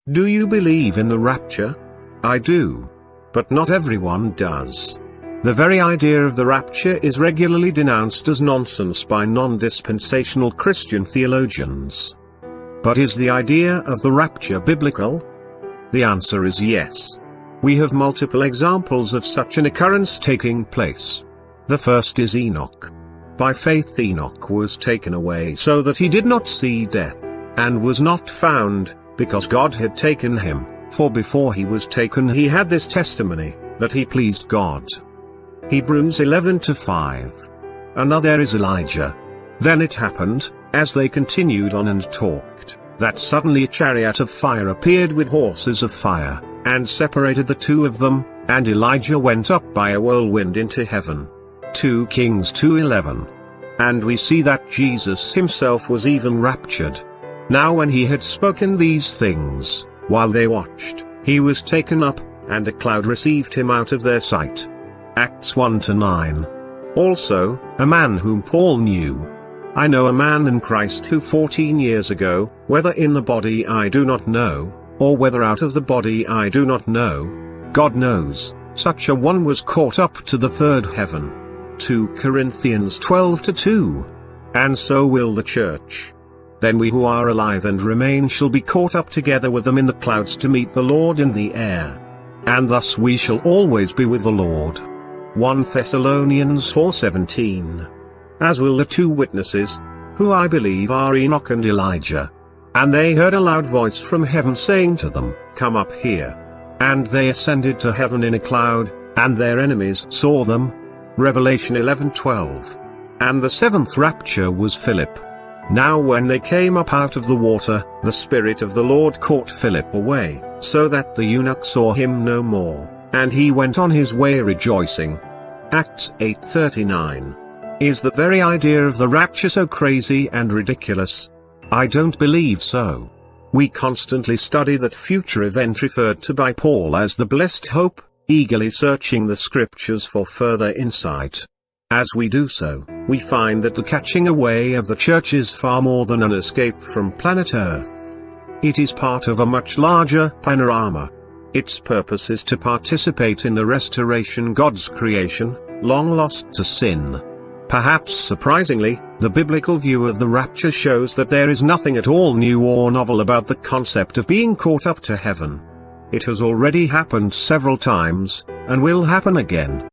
Do you believe in the rapture? I do. But not everyone does. The very idea of the rapture is regularly denounced as nonsense by non-dispensational Christian theologians. But is the idea of the rapture biblical? The answer is yes. We have multiple examples of such an occurrence taking place. The first is Enoch. By faith Enoch was taken away so that he did not see death, and was not found, because God had taken him, for before he was taken he had this testimony, that he pleased God. Hebrews 11:5. Another is Elijah. Then it happened, as they continued on and talked, that suddenly a chariot of fire appeared with horses of fire, and separated the two of them, and Elijah went up by a whirlwind into heaven. 2 Kings 2:11. And we see that Jesus himself was even raptured. Now when he had spoken these things, while they watched, he was taken up, and a cloud received him out of their sight. Acts 1-9. Also, a man whom Paul knew. I know a man in Christ who 14 years ago, whether in the body I do not know, or whether out of the body I do not know, God knows, such a one was caught up to the third heaven. 2 Corinthians 12:2. And so will the church. Then we who are alive and remain shall be caught up together with them in the clouds to meet the Lord in the air. And thus we shall always be with the Lord. 1 Thessalonians 4:17. As will the two witnesses, who I believe are Enoch and Elijah. And they heard a loud voice from heaven saying to them, Come up here. And they ascended to heaven in a cloud, and their enemies saw them. Revelation 11:12. And the seventh rapture was Philip. Now when they came up out of the water, the Spirit of the Lord caught Philip away, so that the eunuch saw him no more, and he went on his way rejoicing. Acts 8:39. Is the very idea of the rapture so crazy and ridiculous? I don't believe so. We constantly study that future event referred to by Paul as the blessed hope, eagerly searching the scriptures for further insight. As we do so, we find that the catching away of the church is far more than an escape from planet Earth. It is part of a much larger panorama. Its purpose is to participate in the restoration God's creation, long lost to sin. Perhaps surprisingly, the biblical view of the rapture shows that there is nothing at all new or novel about the concept of being caught up to heaven. It has already happened several times, and will happen again.